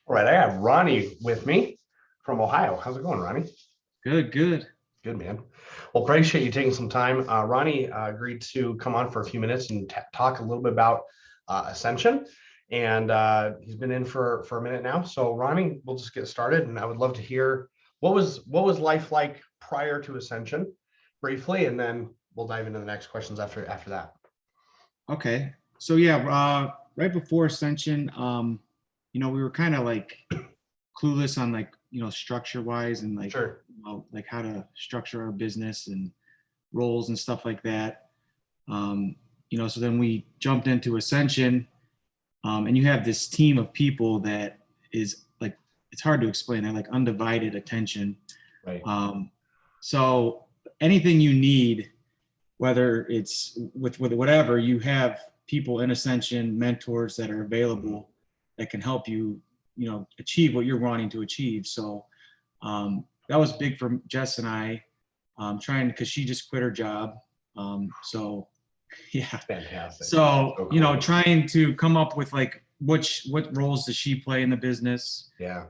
All right, I have Ronnie with me from Ohio. How's it going, Ronnie? Good, good. Good, man. Well, appreciate you taking some time. Ronnie agreed to come on for a few minutes and talk a little bit about Ascension, and he's been in for a minute now. So, Ronnie, we'll just get started, and I would love to hear what was life like prior to Ascension, briefly, and then we'll dive into the next questions after that. Okay. So yeah, right before Ascension, we were kind of like clueless on like, structure wise and like, Sure. like how to structure our business and roles and stuff like that. So then we jumped into Ascension, and you have this team of people that is like, it's hard to explain. They're like undivided attention. Right. So anything you need, whether it's with whatever, you have people in Ascension, mentors that are available that can help you, achieve what you're wanting to achieve. So that was big for Jess and I, trying, because she just quit her job. So yeah. Fantastic. So, So cool. trying to come up with like what roles does she play in the business? Yeah.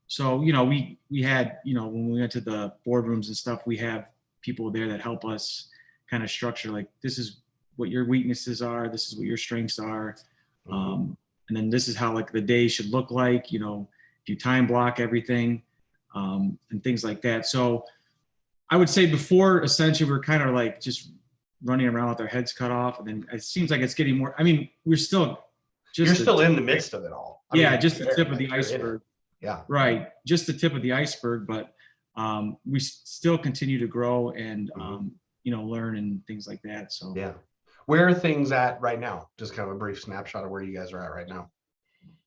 So, we had, when we went to the boardrooms and stuff, we have people there that help us kind of structure, like, this is what your weaknesses are, this is what your strengths are. And then this is how like the day should look like, if you time block everything, and things like that. So I would say before Ascension, we were kind of like just running around with our heads cut off. And then it seems like it's getting more, I mean, we're still just— You're still in the midst of it all. Just the tip of the iceberg. Yeah. Right. Just the tip of the iceberg. But we still continue to grow and, learn and things like that. So yeah. Where are things at right now? Just kind of a brief snapshot of where you guys are at right now.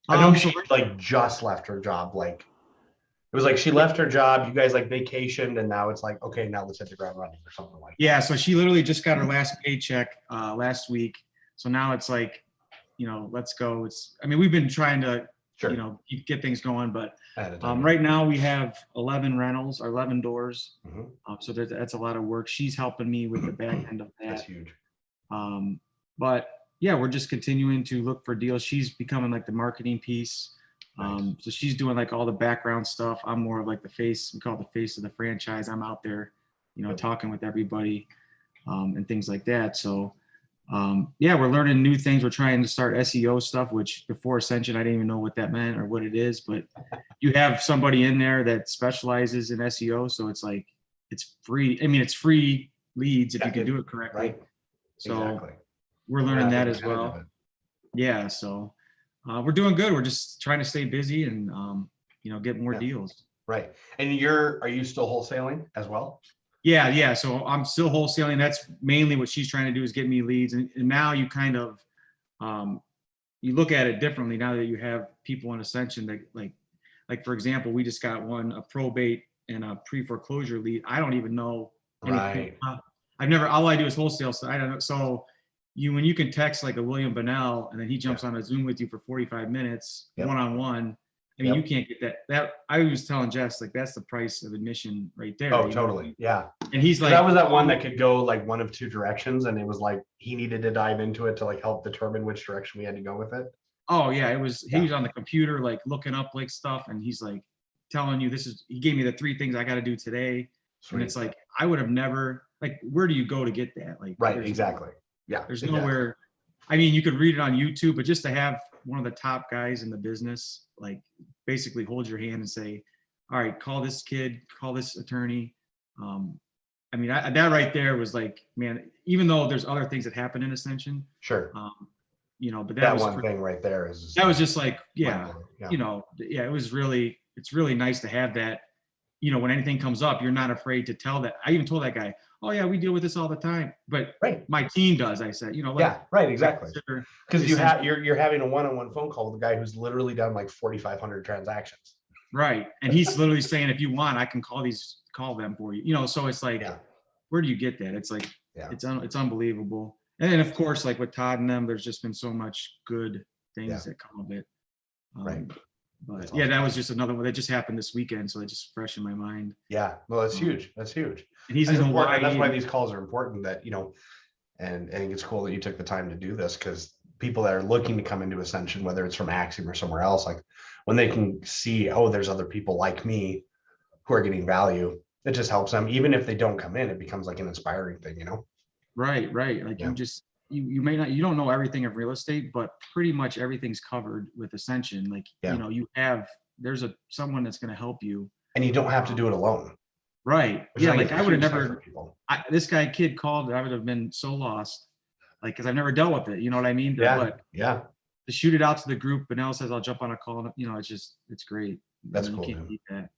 I know she like just left her job. Like it was like she left her job, you guys like vacationed, and now it's like, okay, now let's hit the ground running or something like that. Yeah, so she literally just got her last paycheck last week. So now it's like, let's go. We've been trying to, get things going, but right now we have 11 rentals or 11 doors. So that's a lot of work. She's helping me with the back end of that. That's huge. But yeah, we're just continuing to look for deals. She's becoming like the marketing piece. Nice. So she's doing like all the background stuff. I'm more of like the face, we call it the face of the franchise. I'm out there, talking with everybody, and things like that. So we're learning new things. We're trying to start SEO stuff, which before Ascension, I didn't even know what that meant or what it is, but you have somebody in there that specializes in SEO. So it's like, it's free. I mean, it's free leads if you can do it correctly. Right. So exactly. We're learning that as well. Yeah. So we're doing good. We're just trying to stay busy and, get more deals. Right. And are you still wholesaling as well? Yeah. So I'm still wholesaling. That's mainly what she's trying to do, is get me leads. And now you kind of, you look at it differently now that you have people in Ascension that like for example, we just got a probate and a pre-foreclosure lead. I don't even know anything. Right. All I do is wholesale. So I don't know. So when you can text like a William Bonnell and then he jumps on a Zoom with you for 45 minutes, one-on-one. I mean, you can't get that. That I was telling Jess, like, that's the price of admission right there. Oh, totally. Yeah. And he's like, that was that one that could go like one of two directions. And it was like, he needed to dive into it to like help determine which direction we had to go with it. Oh yeah. He was on the computer, like looking up like stuff. And he's like telling you, he gave me the 3 things I got to do today. Sweet. And it's like, I would have never, like, where do you go to get that? Like, right. Exactly. Yeah. There's nowhere. I mean, you could read it on YouTube, but just to have one of the top guys in the business, like, basically hold your hand and say, all right, call this kid, call this attorney. That right there was like, man, even though there's other things that happen in Ascension. Sure. But that was one thing right there is. That was just like, it's really nice to have that. When anything comes up, you're not afraid to tell that. I even told that guy, oh yeah, we deal with this all the time, but my team does. I said, right, exactly. Because you're having a one-on-one phone call with a guy who's literally done like 4,500 transactions. Right, and he's literally saying, if you want, I can call them for you. So it's like, where do you get that? It's like, it's unbelievable. And then of course, like with Todd and them, there's just been so much good things that come of it. Right. But awesome. That was just another one that just happened this weekend, so it's just fresh in my mind. Yeah, well, that's huge. That's huge. And he's in Hawaii. That's why these calls are important. That and it's cool that you took the time to do this, because people that are looking to come into Ascension, whether it's from Axiom or somewhere else, like when they can see, oh, there's other people like me who are getting value, it just helps them. Even if they don't come in, it becomes like an inspiring thing, you know? Right, right. Like Yeah. you may not, you don't know everything of real estate, but pretty much everything's covered with Ascension. Like, Yeah. there's someone that's going to help you. And you don't have to do it alone. Right. Which Yeah. think Like is a I would have huge step for never, people. this kid called, I would have been so lost. Like, cause I've never dealt with it. You know what I mean? Yeah. But Yeah. to shoot it out to the group, Benel says, I'll jump on a call. It's great. That's You cool, can't dude. beat that.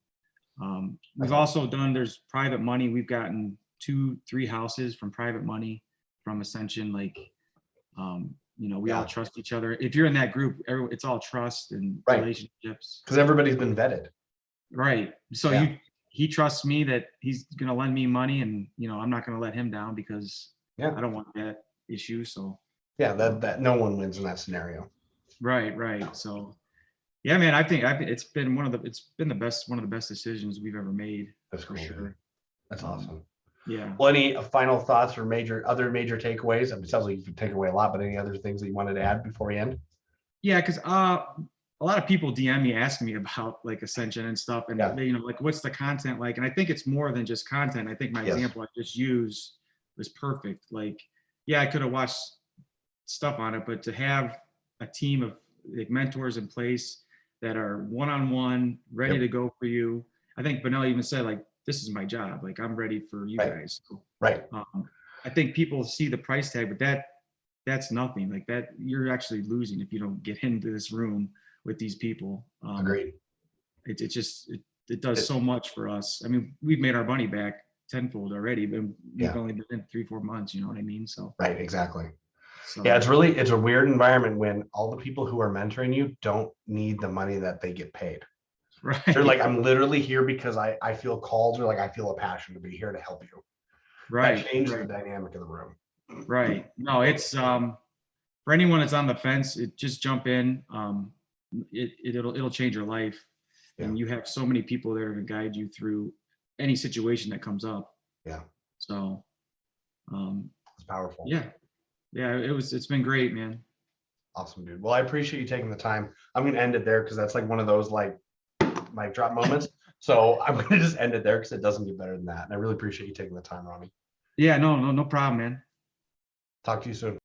That's We've also done, there's private money. We've gotten 2-3 houses from private money from Ascension. Like, we all Yeah. trust each other. If you're in that group, it's all trust and Right. relationships. Because everybody's been vetted. Right. So Yeah. he trusts me that he's going to lend me money, and, I'm not going to let him down because Yeah. I don't want that issue. So Yeah, that no one wins in that scenario. right. So yeah, man, I think it's been one of the best decisions we've ever made. That's for cool. sure. Dude. That's awesome. Yeah. Well, any final thoughts or other major takeaways? I mean, it sounds like you could take away a lot, but any other things that you wanted to add before we end? Yeah, because a lot of people DM me asking me about like Ascension and stuff, and Yeah. they, like, what's the content like? And I think it's more than just content. I think my Yes. example I just used was perfect. Like, yeah, I could have watched stuff on it, but to have a team of like mentors in place that are one-on-one, ready Yep. to go for you. I think Benel even said, like, this is my job. Like, I'm ready for you Right. guys. So, Right. I think people see the price tag, but that's nothing. Like that, you're actually losing if you don't get into this room with these people. Agreed. It does so much for us. I mean, we've made our money back tenfold already, but we've Yeah. only been in 3-4 months. You know what I mean? So Right. Exactly. so Yeah, it's a weird environment when all the people who are mentoring you don't need the money that they get paid. right. They're like, I'm literally here because I feel called, or like I feel a passion to be here to help you. right. That changes right. the dynamic of the room. Right. No, it's for anyone that's on the fence, just jump in. It'll change your life. And you have so many people there to guide you through any situation that comes up. Yeah. So It's powerful. yeah. It's been great, man. Awesome, dude. Well, I appreciate you taking the time. I'm gonna end it there because that's like one of those like mic drop moments. So I'm gonna just end it there because it doesn't get better than that. And I really appreciate you taking the time, Ronnie. Yeah, no problem, man. Talk to you soon.